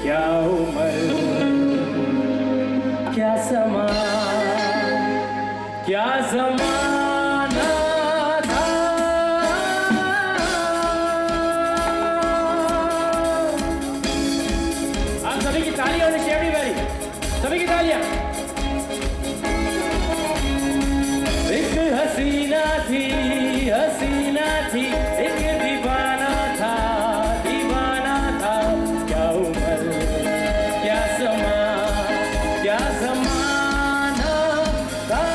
क्या उम्र, क्या समा, क्या ज़माना था। आप सभी की तालियों से शेवड़ी वाली, सभी की तालियां। एक हसीना थी, हसीना थी, एक दीवाना था, दीवाना था। क्या उम्र, क्या समा, क्या ज़माना था।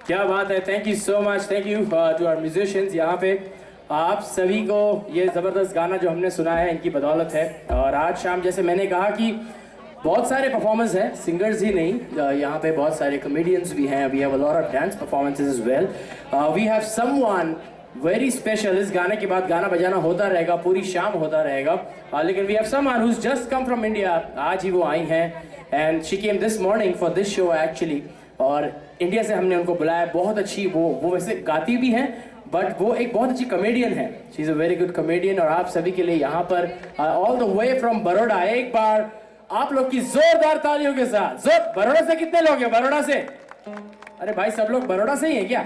क्या बात है, thank you so much, thank you to our musicians. यहाँ पे आप सभी को ये ज़बरदस्त गाना जो हमने सुना है इनकी बदौलत है। और आज शाम जैसे मैंने कहा कि बहुत सारे परफॉर्मर्स हैं, सिंगर्स ही नहीं, यहाँ पे बहुत सारे कॉमेडियंस भी हैं. We have a lot of dance performances as well. We have someone very special. इस गाने के बाद गाना बजाना होता रहेगा, पूरी शाम होता रहेगा. लेकिन we have someone who has just come from India. आज ही वो आई हैं and she came this morning for this show actually. और इंडिया से हमने उनको बुलाया. बहुत अच्छी वो वैसे गाती भी हैं, बट वो एक बहुत अच्छी कॉमेडियन है. She is a very good comedian. और आप सभी के लिए यहाँ पर all the way from Baroda एक बार आप लोग की जोरदार तालियों के साथ. बड़ौदा से कितने लोग हैं? बड़ौदा से? अरे भाई सब लोग बड़ौदा से ही हैं क्या?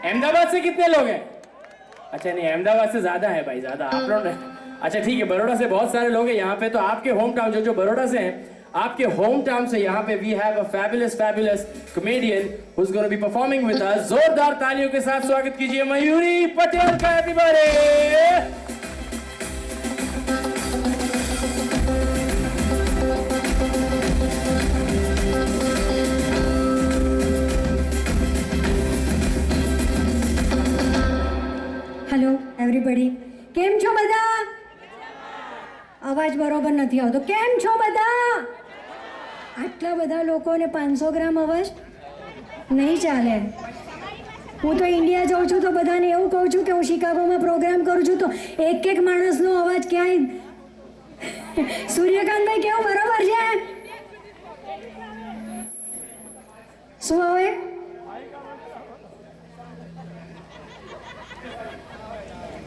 अहमदाबाद से कितने लोग हैं? अच्छा नहीं, अहमदाबाद से ज्यादा है भाई, ज्यादा आप लोग. अच्छा ठीक है, बड़ौदा से बहुत सारे लोग हैं यहाँ पे. तो आपके होम टाउन जो बड़ौदा से हैं, आपके होम टाउन से यहाँ पे we have a fabulous comedian who is gonna be performing with us. जोरदार तालियों के साथ स्वागत कीजिए मयूरी पटेल का. एवरीबॉडी હેલો એવરીબડી, કેમ છો બધા? અવાજ બરોબર નથી આવતો. કેમ છો બધા? આટલા બધા લોકોને 500 ગ્રામ અવાજ નહીં ચાલે. હું તો ઇન્ડિયા જાઉં છું તો બધાને એવું કહું છું કે હું શિકાગોમાં પ્રોગ્રામ કરું છું તો એક માણસનો અવાજ ક્યાંય. સૂર્યકાંતભાઈ કેવું બરોબર છે? શું હવે?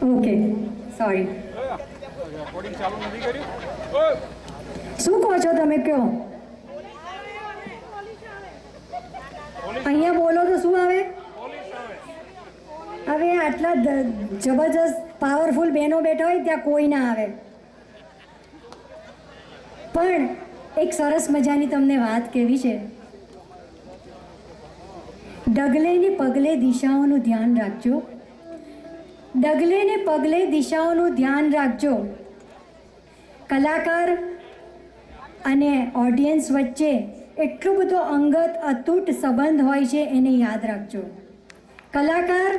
Okay, sorry. શું કહો છો તમે? કહો. અહીંયા બોલો તો શું આવે? હવે આટલા જબરજસ્ત પાવરફુલ બહેનો બેઠા હોય ત્યાં કોઈ ના આવે. પણ એક સરસ મજાની તમને વાત કહેવી છે. ડગલે ને પગલે દિશાઓનું ધ્યાન રાખજો. ડગલે ને પગલે દિશાઓનું ધ્યાન રાખજો. કલાકાર અને ઓડિયન્સ વચ્ચે એટલો બધો અંગત અતૂટ સંબંધ હોય છે, એને યાદ રાખજો. કલાકાર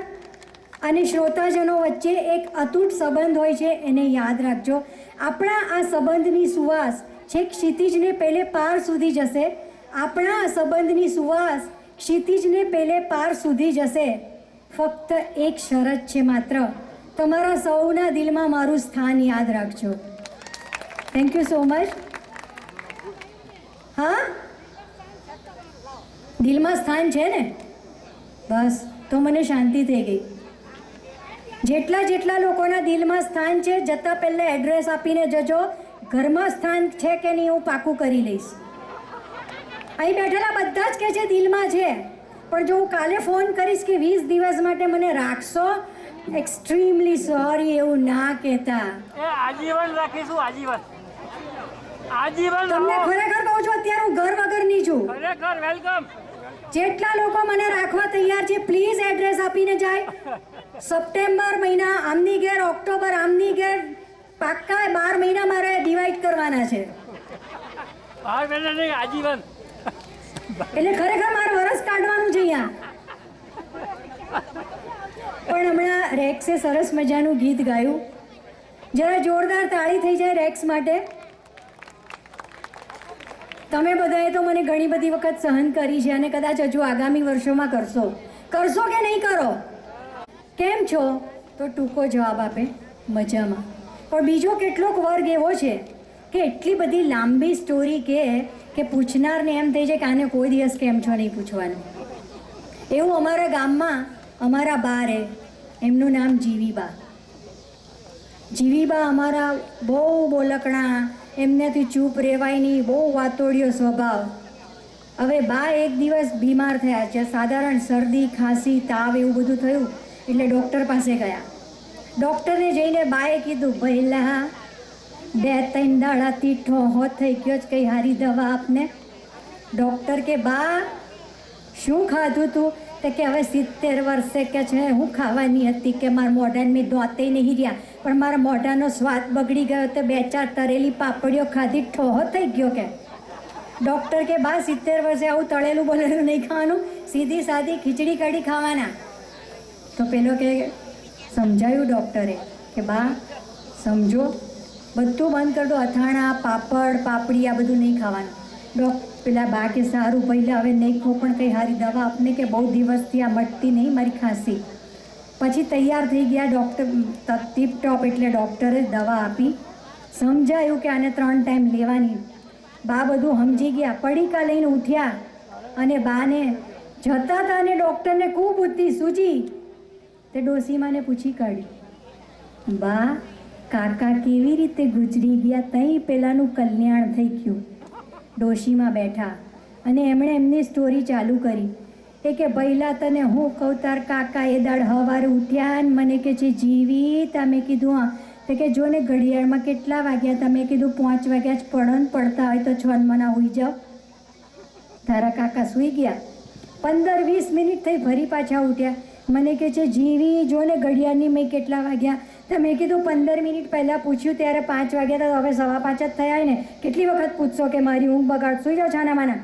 અને શ્રોતાજનો વચ્ચે એક અતૂટ સંબંધ હોય છે, એને યાદ રાખજો. આપણા આ સંબંધની સુવાસ છેક ક્ષિતિજને પહેલે પાર સુધી જશે. આપણા આ સંબંધની સુવાસ ક્ષિતિજને પહેલે પાર સુધી જશે. ફક્ત એક શરત છે માત્ર, તમારા સૌના દિલમાં મારું સ્થાન યાદ રાખજો. Thank you so much. હા, દિલમાં સ્થાન છે ને? બસ, તો મને શાંતિ થઈ ગઈ. જેટલા લોકોના દિલમાં સ્થાન છે, જતાં પહેલાં એડ્રેસ આપીને જજો. ઘરમાં સ્થાન છે કે નહીં હું પાકું કરી લઈશ. અહીં બેઠેલા બધા જ કહે છે દિલમાં છે, પણ જો હું કાલે ફોન કરીશ કે 20 દિવસ માટે મને રાખશો, એક્સ્ટ્રીમલી સોરી એવું ના કહેતા. આજીવન રાખીશું, આજીવન. તમને ખરેખર કહું છું, અત્યારે હું ઘર વગરની છું. ખરેખર વેલકમ. જેટલા લોકો મને રાખવા તૈયાર છે, પ્લીઝ એડ્રેસ આપીને જાય. સપ્ટેમ્બર મહિના આમની ઘેર, ઓક્ટોબર આમની ઘેર, પાક્કા 12 મહિના મારે ડિવાઈડ કરવાના છે. 12 મહિના નહીં, આજીવન. એટલે ખરેખર મારે વરસ કાઢવાનું છે અહીંયા. પણ હમણાં રેક્સે સરસ મજાનું ગીત ગાયું. જરા જોરદાર તાળી થઈ જાય રેક્સ માટે. તમે બધાએ તો મને ઘણી બધી વખત સહન કરી છે અને કદાચ હજુ આગામી વર્ષોમાં કરશો કે નહીં કરો? કેમ છો? તો ટૂંકો જવાબ આપે, મજામાં. પણ બીજો કેટલોક વર્ગ એવો છે કે એટલી બધી લાંબી સ્ટોરી કે પૂછનારને એમ થઈ જાય કે આને કોઈ દિવસ કેમ છો નહીં પૂછવાનું. એવું અમારા ગામમાં અમારા બા રહે, એમનું નામ જીવીબા. જીવીબા અમારા બહુ બોલકણા, એમનેથી ચૂપ રહેવાય નહીં, બહુ વાતોડિયો સ્વભાવ. હવે બા એક દિવસ બીમાર થયા છે, સાધારણ શરદી, ખાંસી, તાવ એવું બધું થયું. એટલે ડૉક્ટર પાસે ગયા. ડૉક્ટરને જઈને બાએ કીધું, ભઈલા 2-3 દાડાથી ઠોહો થઈ ગયો જ, કંઈ હારી દવા આપને. ડૉક્ટર કે બા શું ખાધું તું? તો કે હવે 70 વર્ષે કે છે હું ખાવાની હતી કે મારા મોઢાને મેં દોતે નહીં રહ્યા, પણ મારા મોઢાનો સ્વાદ બગડી ગયો તો 2-4 તળેલી પાપડીઓ ખાધી, ઠોહો થઈ ગયો. કે ડૉક્ટર કે બા 70 વર્ષે આવું તળેલું બોલેલું નહીં ખાવાનું, સીધી સાદી ખીચડી કઢી ખાવાના. તો પેલો કે સમજાયું ડૉક્ટરે કે બા સમજો બધું બંધ કરી દો, અથાણા પાપડ પાપડી આ બધું નહીં ખાવાનું. પેલા બા કે સારું પહેલાં હવે નહીં ખો, પણ કંઈ સારી દવા આપને કે બહુ દિવસથી આ મટતી નહીં મારી ખાંસી. પછી તૈયાર થઈ ગયા ડૉક્ટર ટીપ ટોપ, એટલે ડૉક્ટરે દવા આપી, સમજાયું કે આને 3 ટાઈમ લેવાની. બા બધું સમજી ગયા, પડીકા લઈને ઉઠ્યા અને બાને જતા હતા અને ડૉક્ટરને ખૂબ બુદ્ધિ સૂજી તે ડોસીમાને પૂછી કાઢ્યું, બા કાકા કેવી રીતે ગુજરી ગયા, તઈ પેલાનું કલ્યાણ થઈ ગયું. ડોશીમાં બેઠા અને એમણે એમની સ્ટોરી ચાલુ કરી. એ કે પહેલાં તને હું કહું, તાર કાકા એ દાડ સવારે ઉઠ્યા ને મને કે છે જીવી, તમે કીધું હા, તો કે જો ને ઘડિયાળમાં કેટલા વાગ્યા, તમે કીધું 5 વાગ્યા જ પડતા હોય તો 6 મના હોઈ જાઓ. તારા કાકા સૂઈ ગયા, 15-20 મિનિટ થઈ ફરી પાછા ઉઠ્યા, મને કે છે જીવી જો ને ઘડિયાળની મેં કેટલા વાગ્યા, તો મેં કીધું 15 મિનિટ પહેલાં પૂછ્યું ત્યારે 5 વાગ્યા હતા, હવે 5:15 જ થયા ને, કેટલી વખત પૂછશો કે મારી ઊંઘ બગાડ, સૂઈ જાઓ છાના માના.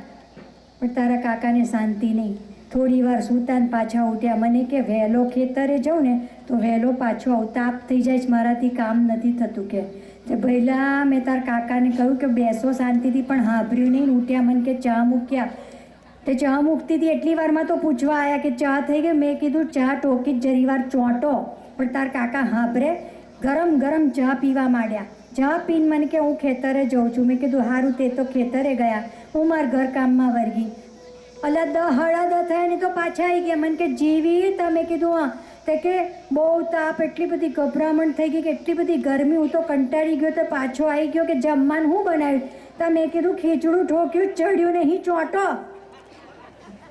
પણ તારા કાકાને શાંતિ નહીં, થોડી વાર સૂતા ને પાછા ઉઠ્યા. મને કે વહેલો ખેતરે જાઉં ને તો વહેલો પાછો આવું, તાપ થઈ જાય છે, મારાથી કામ નથી થતું કે. તે પહેલાં મેં તારા કાકાને કહ્યું કે બેસો શાંતિથી, પણ સાંભળ્યું નહીં. ઉઠ્યા, મને કે ચા મૂક્યા, તે ચા મૂકતી હતી એટલી વારમાં તો પૂછવા આવ્યા કે ચા થઈ ગઈ. મેં કીધું ચા ટોકી જ જરી વાર ચોંટો, પણ તાર કાકા સાંભળે, ગરમ ગરમ ચા પીવા માંડ્યા. ચા પીને મને કે હું ખેતરે જાઉં છું. મેં કીધું સારું, તે તો ખેતરે ગયા, હું મારા ઘરકામમાં વર્ગી. અલા 10:30 થયા ને તો પાછા આવી ગયા. મને કે જીવી, તમે કીધું હા, તે કે બહુ તાપ, એટલી બધી ગભરામણ થઈ ગઈ કે એટલી બધી ગરમી, હું તો કંટાળી ગયો, તો પાછો આવી ગયો કે જમવાનું હું બનાવ્યું. તો મેં કીધું ખીચડું ઠોક્યું, ચડ્યું નહીં, ચોંટો.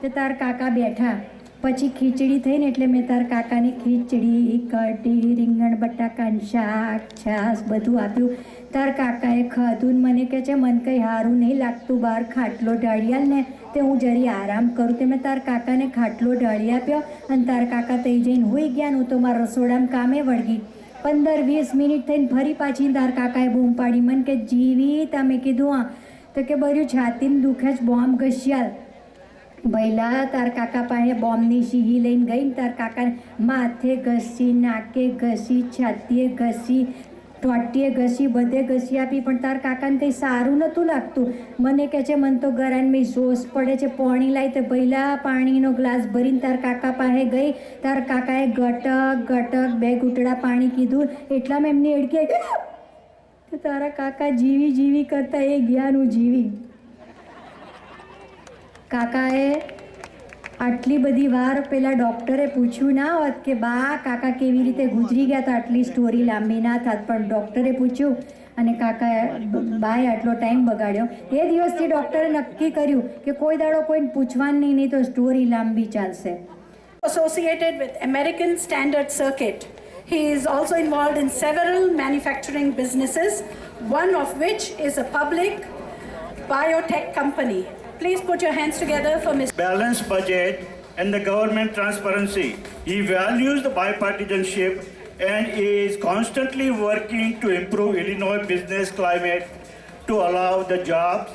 તે તાર કાકા બેઠા, પછી ખીચડી થઈને એટલે મેં તાર કાકાને ખીચડી, કઢી, રીંગણ બટાકાનું શાક, છાશ બધું આપ્યું. તાર કાકાએ ખાધું ને મને કહે છે મને કંઈ સારું નહીં લાગતું, બહાર ખાટલો ઢાળી આલ ને, તે હું જરી આરામ કરું. તે મેં તાર કાકાને ખાટલો ઢાળી આપ્યો અને તાર કાકા તઈ જઈને હોઈ ગયા. હું તો મારા રસોડામાં કામે વળગી. 15-20 મિનિટ થઈને ફરી પાછી તાર કાકાએ બૂમ પાડી. મને કે જીવી, તમે કીધું હા, તો કે બર્યું છાતીમાં દુખે જ, બોમ્બ ઘસ્યાલ. પહેલાં તાર કાકા પાસે બોમ્બની શીહી લઈને ગઈ ને તાર કાકાને માથે ઘસી, નાકે ઘસી, છાતીએ ઘસી, ટોટીએ ઘસી, બધે ઘસી આપી, પણ તાર કાકાને કંઈ સારું નહોતું લાગતું. મને કહે છે મને તો ગરાને મેં જોશ પડે છે, પાણી લાવી. તો પહેલાં પાણીનો ગ્લાસ ભરીને તાર કાકા પાસે ગઈ. તાર કાકાએ ગટક ગટક 2 ઘૂંટડા પાણી કીધું, એટલામાં એમની એડકે તો તારા કાકા જીવી જીવી કરતા એ ગયાનું જીવી. કાકાએ આટલી બધી વાર પેલા ડૉક્ટરે પૂછ્યું ના હોત કે બા કાકા કેવી રીતે ગુજરી ગયા, તો આટલી સ્ટોરી લાંબી ના થાત. પણ ડૉક્ટરે પૂછ્યું અને કાકાએ બાએ આટલો ટાઈમ બગાડ્યો. એ દિવસથી ડૉક્ટરે નક્કી કર્યું કે કોઈ દાડો કોઈને પૂછવાનું નહીં તો સ્ટોરી લાંબી ચાલશે. Associated with American Standard Circuit. He is also involved in several manufacturing businesses, one of which is a public biotech company. Please put your hands together for Mr. Balanced budget and the government transparency. He values the bipartisanship and is constantly working to improve Illinois business climate to allow the jobs,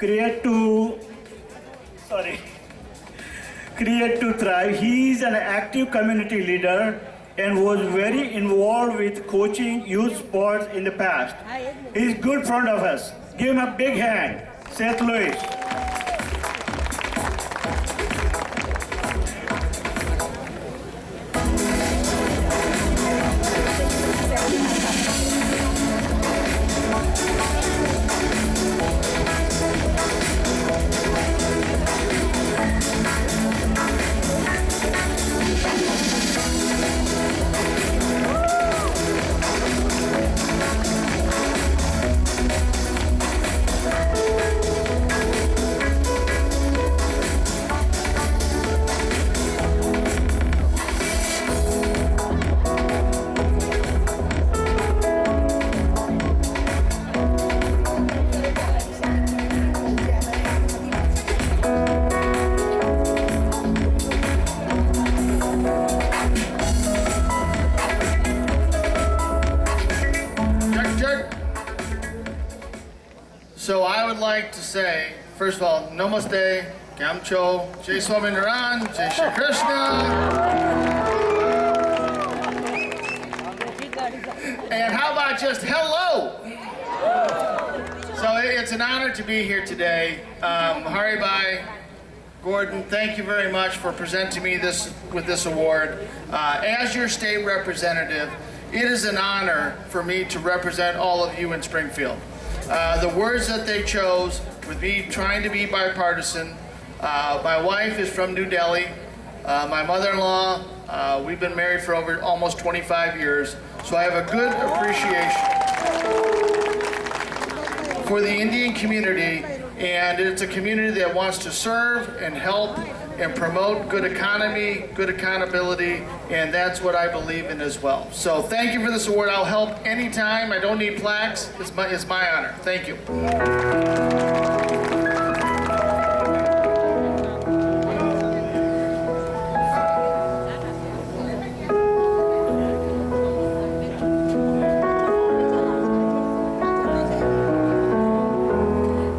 create to thrive. He is an active community leader and was very involved with coaching youth sports in the past. He is a good friend of us. Give him a big hand. Seth Louis. So I would like to say, first of all, Namaste, Kamcho, Jai Swaminarayan, Jai Shri Krishna. And how about just hello? it's an honor to be here today. Hari Bhai, Gordon, thank you very much for presenting me with this award. As your state representative, it is an honor for me to represent all of you in Springfield. The words that they chose with me trying to be bipartisan. My wife is from New Delhi. My mother-in-law, we've been married for over almost 25 years, so I have a good appreciation for the Indian community, and it's a community that wants to serve and help and promote good economy, good accountability, and that's what I believe in as well. So thank you for this award. I'll help anytime. I don't need plaques. It's my honor. Thank you.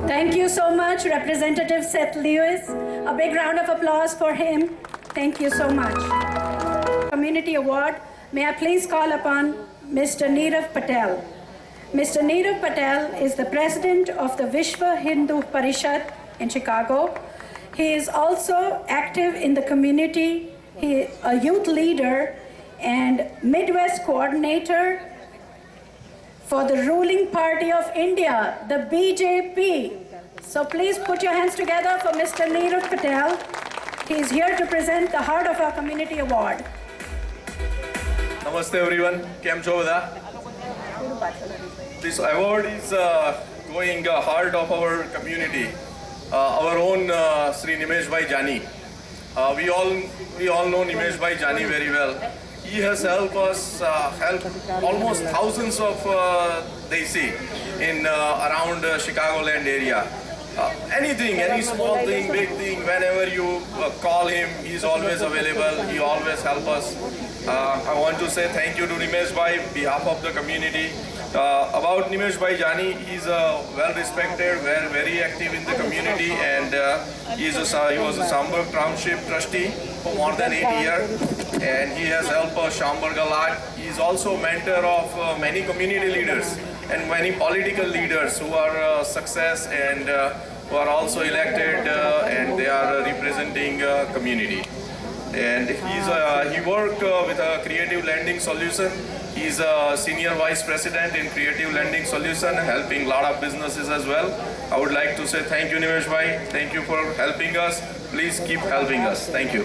Thank you so much, Representative Seth Lewis. A big round of applause for him. Thank you so much. Community Award, may I please call upon Mr. Nirav Patel. Mr. Nirav Patel is the president of the Vishwa Hindu Parishad in Chicago. He is also active in the community. He is a youth leader and Midwest coordinator for the ruling party of India, the BJP. So please put your hands together for Mr. Nirav Patel. He is here to present the Heart of Our Community Award. Namaste everyone. Kem cho બધા? This award is going heart of our community. Our own Sri Nimesh Bhai Jani. We all know Nimesh Bhai Jani very well. He has helped us help almost thousands of Desi in around Chicagoland area. Anything, any small thing, big thing, whenever you call him, he's always available. He always helps us. I want to say thank you to Nimesh Bhai on behalf of the community. About Nimesh Bhai Jani, he's well respected, very active in the community, and he was a Schaumburg Township trustee for more than 8 years, and he has helped Schaumburg a lot. He's also mentor of many community leaders and many political leaders who are success and who are also elected and they are representing community. And he worked with a Creative Lending Solution. He's a senior vice president in Creative Lending Solution, helping a lot of businesses as well. I would like to say thank you, Nimesh Bhai. Thank you for helping us. Please keep helping us. Thank you.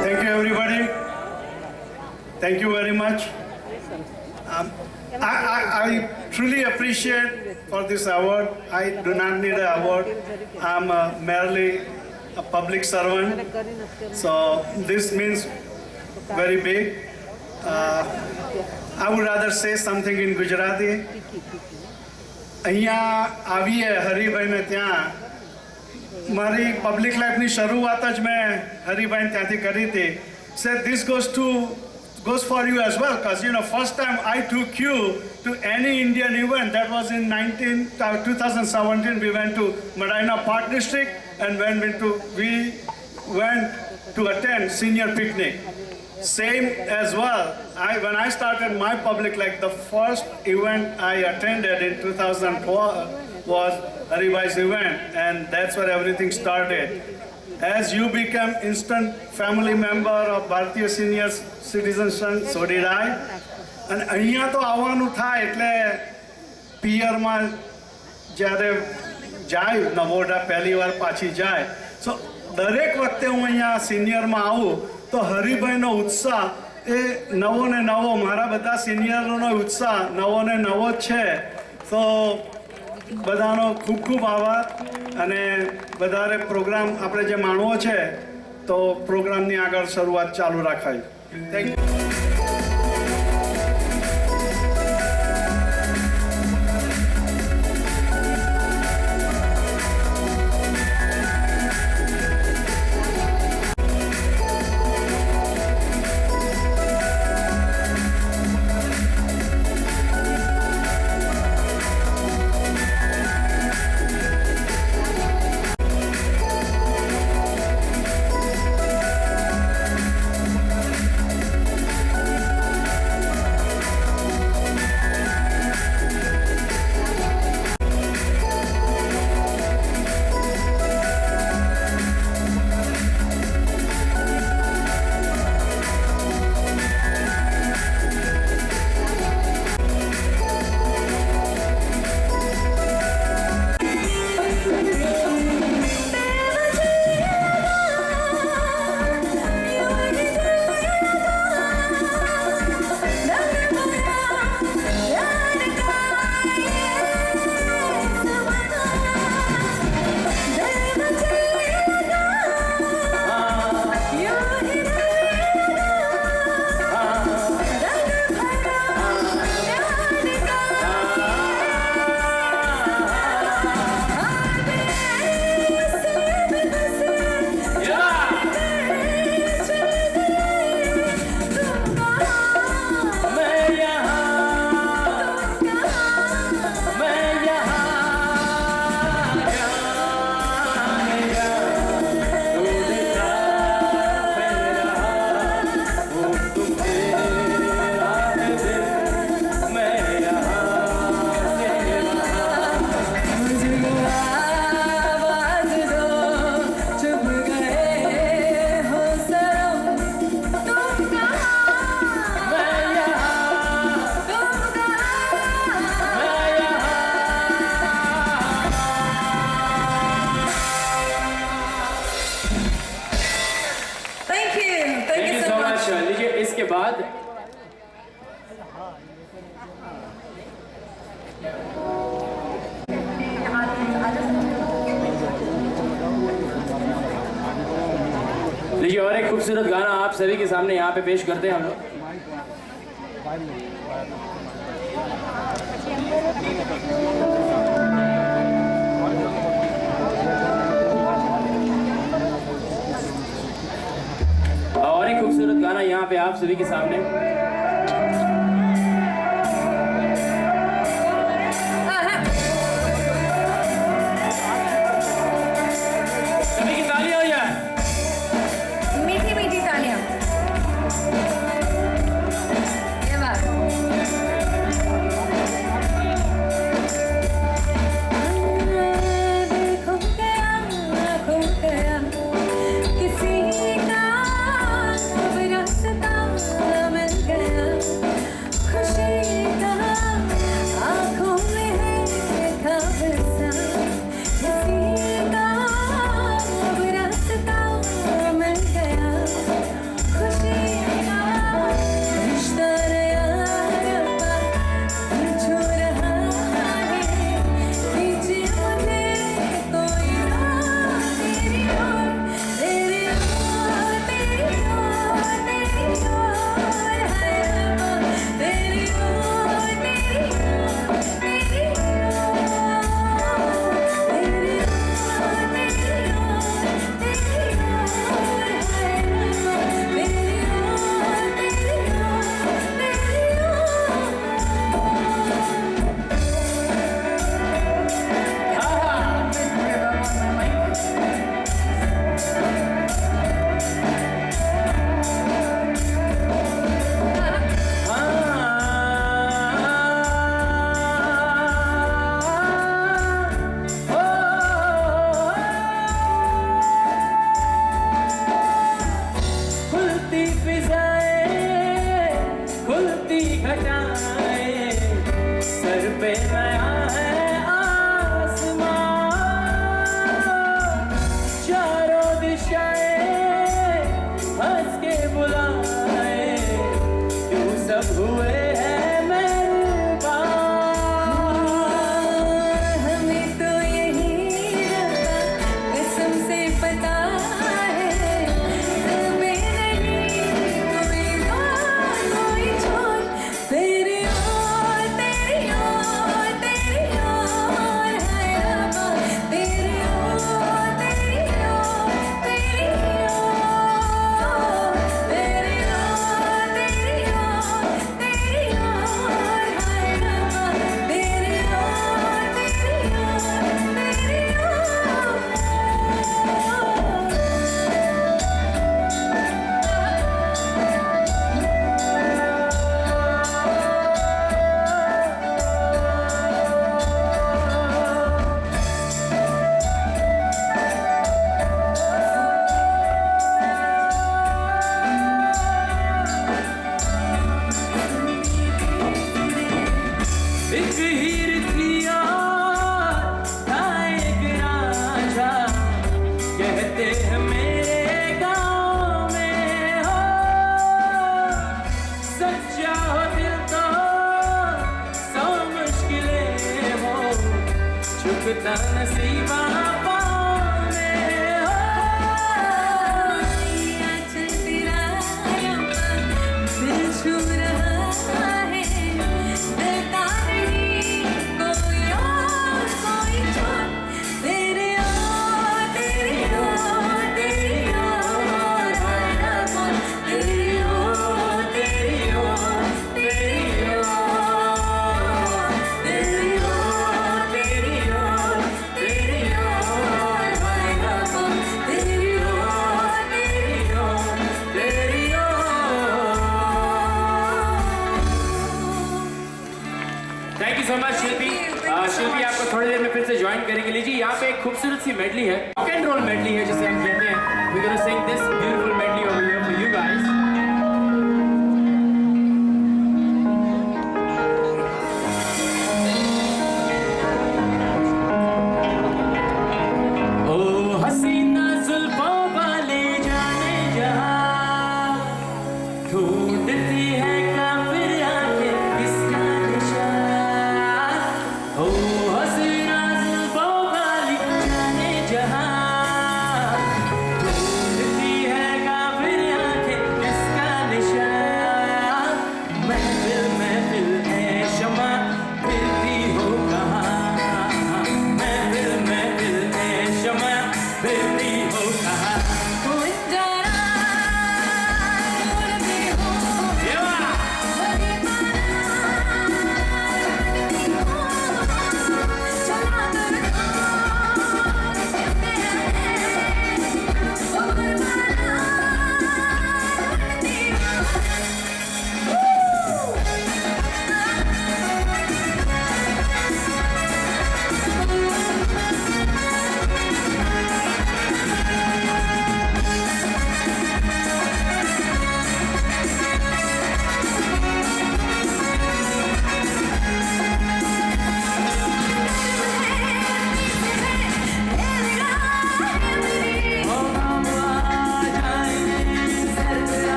Thank you, everybody. Thank you very much. I truly appreciate for this award. I do not need an award. I'm merely a public servant. So this means very big. I would rather say something in Gujarati. અહીંયા આવીએ હરિભાઈને ત્યાં મારી public લાઈફની શરૂઆત જ મેં હરિભાઈને ત્યાંથી કરી હતી. Said this goes for you as well, because first time I took you to any Indian event, that was in 2017. We went to Medina Park District, and we went to attend senior picnic. Same as well. When I started my public life, the first event I attended in 2012 was Haribhai's event, and that's where everything started. As you become instant family member of Bharatiya Senior Citizens, so did I. And અહીંયા તો આવવાનું થાય એટલે પિયરમાં જ્યારે જાય નવોડા પહેલી વાર પાછી જાય. સો દરેક વખતે હું અહીંયા સિનિયરમાં આવું તો હરિભાઈનો ઉત્સાહ એ નવો ને નવો, મારા બધા સિનિયરોનો ઉત્સાહ નવો ને નવો જ છે. તો બધાનો ખૂબ ખૂબ આભાર. અને વધારે પ્રોગ્રામ આપણે જે માણવો છે તો પ્રોગ્રામની આગળ શરૂઆત ચાલુ રાખાય. Thank you. देखिए और एक खूबसूरत गाना आप सभी के सामने यहाँ पे पेश करते हैं हम लोग। और एक खूबसूरत गाना यहाँ पे आप सभी के सामने। सभी की तालियां हो जाए। मीठी मीठी तालियां। ये बात किसी का अब रास्ता मिल गया, खुशी का आंखों में है ख्वाब सा, किसी का अब रास्ता मिल गया, खुशी का रिश्ता नया रब्बा छू रहा है, खींचे मुझे कोई राह तेरी ओर, तेरी ओर, तेरी ओर, तेरी ओर है रब्बा, तेरी ओर, तेरी ओर, तेरी ओर, तेरी ओर, तेरी ओर, तेरी ओर है रब्बा, तेरी ओर, खुलती फिजाएं, खुलती घटाएं, सर पे नया है आसमां, चारों दिशाएं हंस के बुलाए, तू सब हुए हैं मेहरबान। हमें तो यही रब्बा कसम से पता है, हमें नहीं कोई बात कोई छोड़, तेरी ओर, तेरी ओर, तेरी ओर है रब्बा, तेरी ओर, तेरी ओर, तेरी ओर, तेरी ओर, तेरी ओर, तेरी ओर है रब्बा, तेरी ओर, तेरी एक हीर थी और था एक राजा, कहते हैं मेरे गाँव में हो, सच्चा हो दिल तो 100 मुश्किलें हो, झुकता नसीबा पाँव में हो। आंचल तेरा रब्बा दिल छू रहा है, डरता नहीं कोई और कोई छोड़, तेरे ओर, तेरी ओर, तेरी ओर है रब्बा, तेरी ओर, तेरी ओर, तेरी ओर, तेरी ओर, तेरी ओर, तेरी ओर है रब्बा, तेरी ओर, तेरी ओर, तेरी ओर। थैंक यू सो मच शिल्पी। शिल्पी आपको थोड़ी देर में फिर से ज्वाइन करेंगे। लीजिए यहाँ पे एक खूबसूरत सी मेडली है, रॉक एंड रोल मेडली है जिसे हम कहते हैं। We gonna sing this beautiful medley over here for you guys. ओ हसीना जुल्फों वाले जाने जहां, ढूंढती है काफिर आके किसका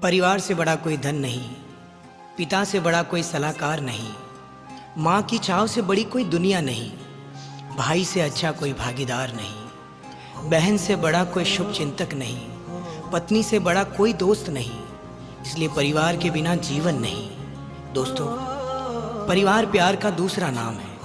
परिवार से बड़ा कोई धन नहीं, पिता से बड़ा कोई सलाहकार नहीं, माँ की छाव से बड़ी कोई दुनिया नहीं, भाई से अच्छा कोई भागीदार नहीं, बहन से बड़ा कोई शुभ चिंतक नहीं, पत्नी से बड़ा कोई दोस्त नहीं। इसलिए परिवार के बिना जीवन नहीं। दोस्तों, परिवार प्यार का दूसरा नाम है।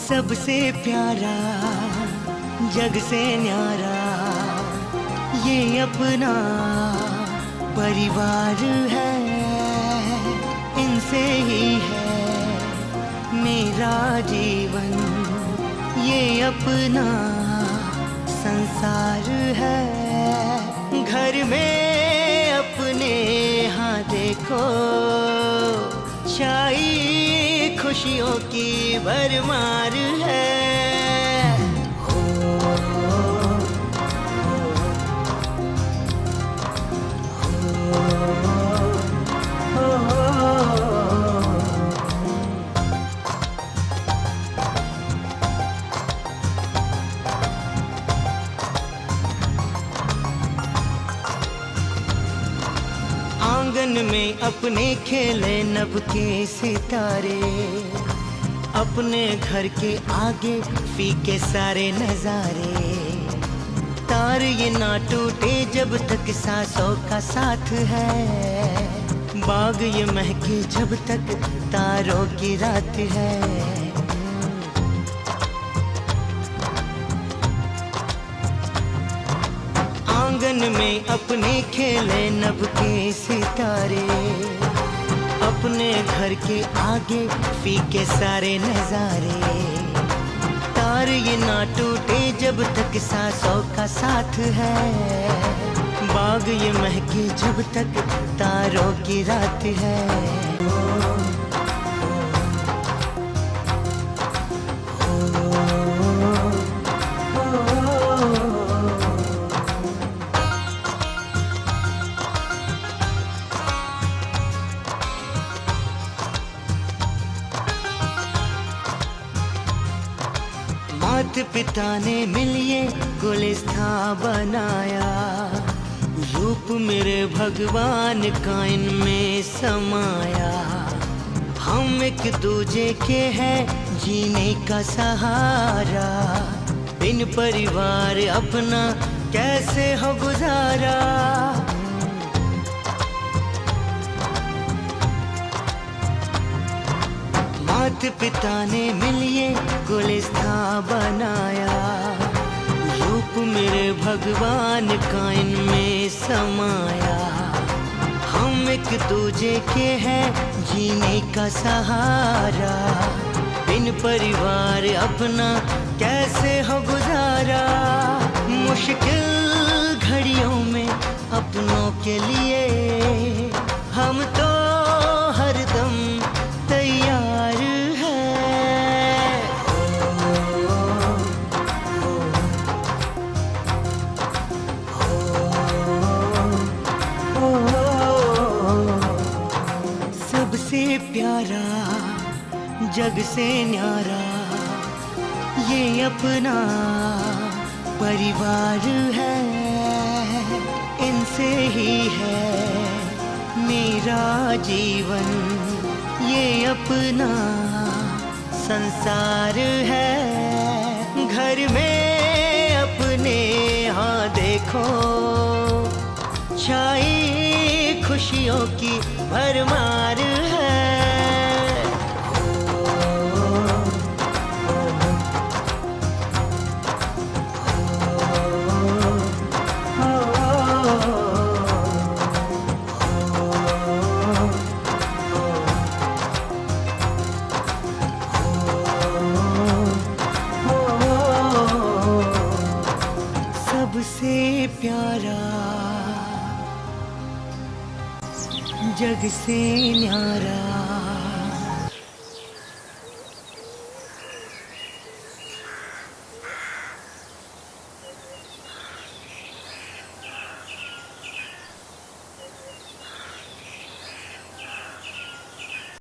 सबसे प्यारा जग से न्यारा ये अपना परिवार है, इनसे ही है मेरा जीवन, ये अपना संसार है। घर में अपने हाँ देखो छाई खुशियों की भरमार है। आंगन में अपने खेले नभ के सितारे, अपने घर के आगे फीके सारे नजारे। तार ये ना टूटे जब तक सांसों का साथ है, बाग ये महके जब तक तारों की रात है। आंगन में अपने खेले नभ के सितारे, अपने घर के आगे फीके सारे नजारे। तार ये ना टूटे जब तक सांसों का साथ है, बाग ये महके जब तक तारों की रात है। माता पिता ने मिलिए गुलिस्तान बनाया, रूप मेरे भगवान का इनमें समाया। हम एक दूजे के हैं जीने का सहारा, बिन परिवार अपना कैसे हो गुजारा। माता पिता ने मिलिए गुलिस्तान बनाया, रूप मेरे भगवान का इनमें समाया। हम एक दूजे के हैं जीने का सहारा, बिन परिवार अपना कैसे हो गुजारा। मुश्किल घड़ियों में अपनों के लिए हम तो हरदम तैयार है। सबसे प्यारा जग से न्यारा ये अपना परिवार है, इनसे ही है मेरा जीवन, ये अपना संसार है। घर में अपने हाँ देखो छाई खुशियों की भरमार है। सबसे प्यारा जग से न्यारा